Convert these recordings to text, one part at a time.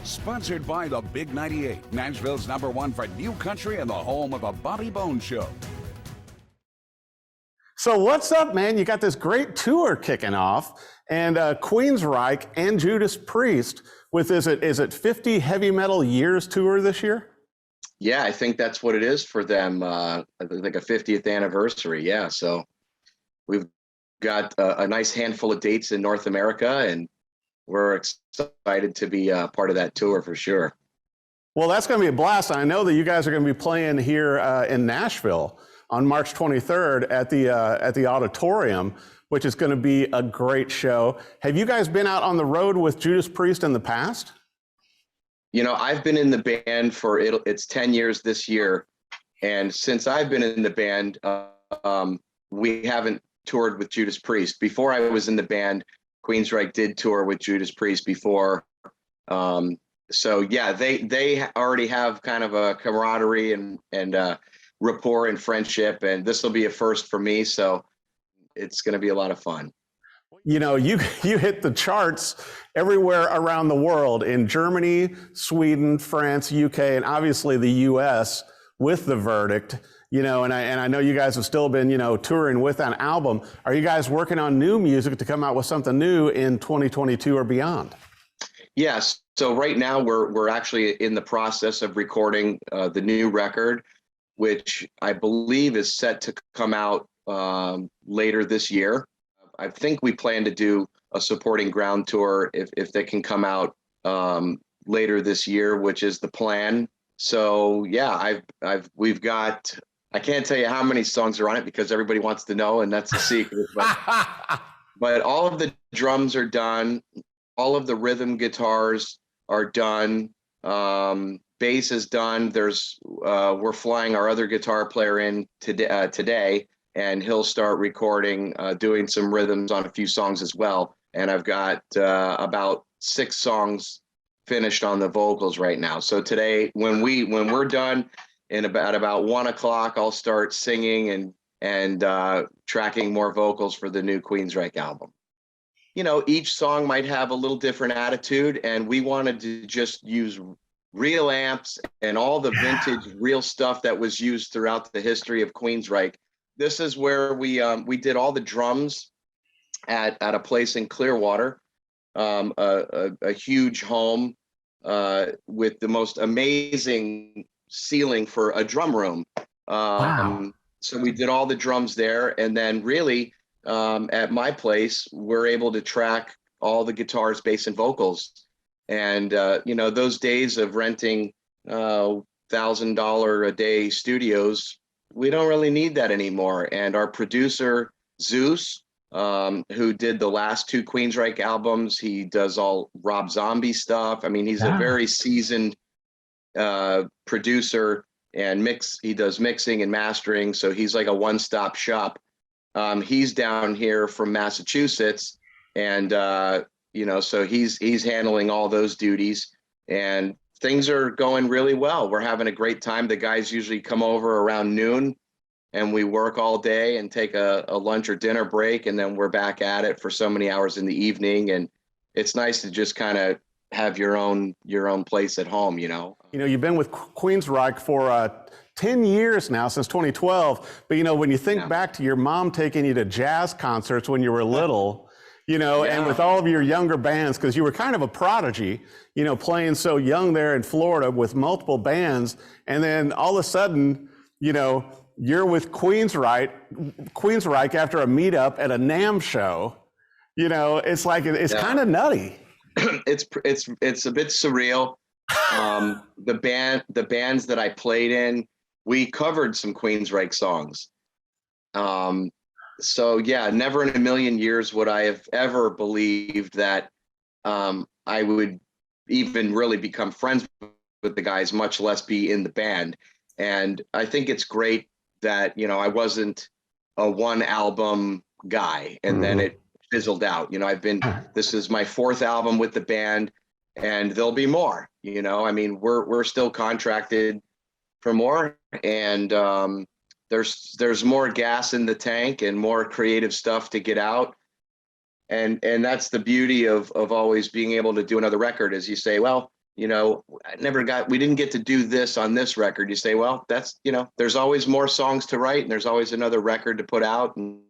Sponsored by the Big 98, Nashville's #1 for new country and the home of the Bobby Bones Show. So what's up, man? You got this great tour kicking off, and Queensryche and Judas Priest with, is it 50 Heavy Metal Years tour this year? Yeah, I think that's what it is for them. I think a 50th anniversary. Yeah, so we've got a nice handful of dates in North America, and we're excited to be part of that tour for sure. Well, that's going to be a blast. I know that you guys are going to be playing here in Nashville on March 23rd at the auditorium, which is going to be a great show. Have you guys been out on the road with Judas Priest in the past? You know, I've been in the band for it's 10 years this year, and since I've been in the band, we haven't toured with Judas Priest. Before I was in the band, Queensryche did tour with Judas Priest before. So yeah, they already have kind of a camaraderie and rapport and friendship, and this will be a first for me, so it's going to be a lot of fun. You know, you hit the charts everywhere around the world, in Germany, Sweden, France, UK, and obviously the US with The Verdict. You know, and I know you guys have still been, you know, touring with an album. Are you guys working on new music to come out with something new in 2022 or beyond? Yes. So right now we're actually in the process of recording the new record, which I believe is set to come out later this year. I think we plan to do a supporting ground tour if they can come out later this year, which is the plan. So yeah, we've got, I can't tell you how many songs are on it because everybody wants to know, and that's a secret. But all of the drums are done. All of the rhythm guitars are done. Bass is done. We're flying our other guitar player in today, and he'll start recording, doing some rhythms on a few songs as well. And I've got about 6 songs finished on the vocals right now. So today, when we're done, in about 1 o'clock, I'll start singing and tracking more vocals for the new Queensryche album. You know, each song might have a little different attitude, and we wanted to just use real amps and all the vintage real stuff that was used throughout the history of Queensryche. This is where we did all the drums at a place in Clearwater, a huge home with the most amazing ceiling for a drum room. Wow. So we did all the drums there, and then really at my place, we're able to track all the guitars, bass, and vocals. And you know, those days of renting $1,000 a day studios, we don't really need that anymore. And our producer, Zeus, who did the last 2 Queensryche albums, he does all Rob Zombie stuff. I mean, he's a very seasoned producer, and he does mixing and mastering, so he's like a one-stop shop. He's down here from Massachusetts, and you know, so he's handling all those duties, and things are going really well. We're having a great time. The guys usually come over around noon, and we work all day and take a lunch or dinner break, and then we're back at it for so many hours in the evening. And it's nice to just kind of have your own place at home, you know. You know, you've been with Queensryche for 10 years now, since 2012. But, you know, when you think back to your mom taking you to jazz concerts when you were little, you know, and with all of your younger bands, because you were kind of a prodigy, you know, playing so young there in Florida with multiple bands. And then all of a sudden, you know, you're with Queensryche after a meetup at a NAMM show. You know, it's like, it's kind of nutty. It's a bit surreal. The bands that I played in, we covered some Queensryche songs. So yeah, never in a million years would I have ever believed that I would even really become friends with the guys, much less be in the band. And I think it's great that, you know, I wasn't a one album guy and then it fizzled out. You know, this is my 4th album with the band, and there'll be more. You know, I mean, we're still contracted for more, and there's more gas in the tank and more creative stuff to get out. And that's the beauty of always being able to do another record, is you say, well, we didn't get to do this on this record. You say, well, that's, there's always more songs to write and there's always another record to put out. And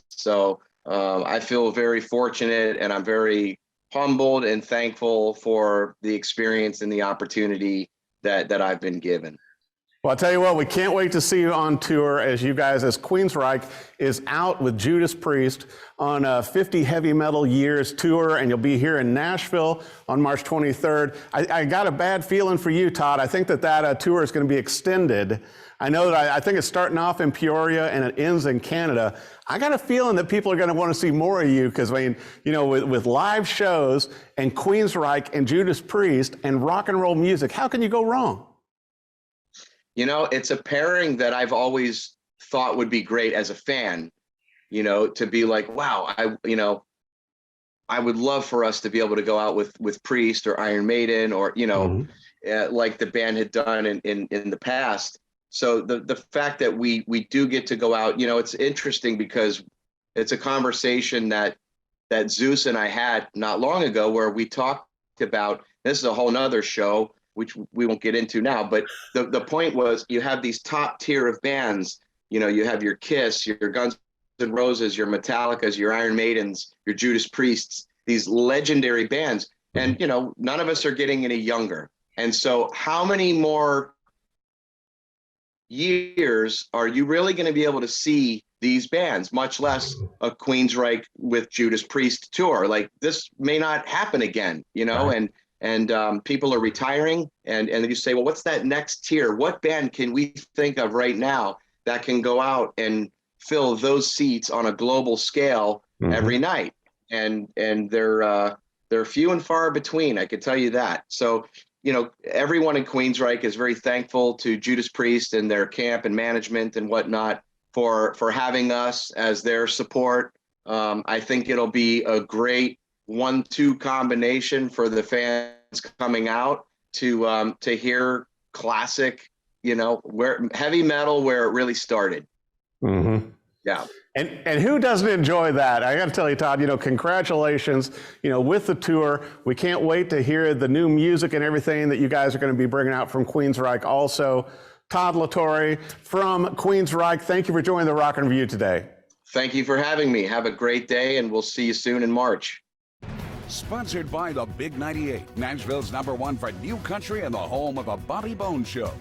so I feel very fortunate, and I'm very humbled and thankful for the experience and the opportunity that I've been given. Well, I'll tell you what, we can't wait to see you on tour as Queensryche is out with Judas Priest on a 50 Heavy Metal Years tour, and you'll be here in Nashville on March 23rd. I got a bad feeling for you, Todd. I think that tour is going to be extended. I know that I think it's starting off in Peoria and it ends in Canada. I got a feeling that people are going to want to see more of you because, with live shows and Queensryche and Judas Priest and rock and roll music, how can you go wrong? It's a pairing that I've always thought would be great as a fan, to be like, wow, I would love for us to be able to go out with Priest or Iron Maiden or, like the band had done in the past. So the fact that we do get to go out, it's interesting because it's a conversation that Zeus and I had not long ago where we talked about, this is a whole nother show, which we won't get into now, but the point was you have these top tier of bands, you have your Kiss, your Guns N' Roses, your Metallicas, your Iron Maidens, your Judas Priests, these legendary bands. And, none of us are getting any younger. And so how many more years are you really going to be able to see these bands, much less a Queensryche with Judas Priest tour? Like, this may not happen again, right. And people are retiring, and you say, well, what's that next tier? What band can we think of right now that can go out and fill those seats on a global scale every night? And they're few and far between, I can tell you that. So, everyone in Queensryche is very thankful to Judas Priest and their camp and management and whatnot for having us as their support. I think it'll be a great 1-2 combination for the fans coming out to hear classic, where heavy metal, where it really started. Yeah. And who doesn't enjoy that? I got to tell you, Todd, congratulations, with the tour. We can't wait to hear the new music and everything that you guys are going to be bringing out from Queensryche. Also, Todd La Torre from Queensryche, thank you for joining the Rock and Review today. Thank you for having me. Have a great day, and we'll see you soon in March. Sponsored by the Big 98, Nashville's #1 for new country and the home of the Bobby Bones Show.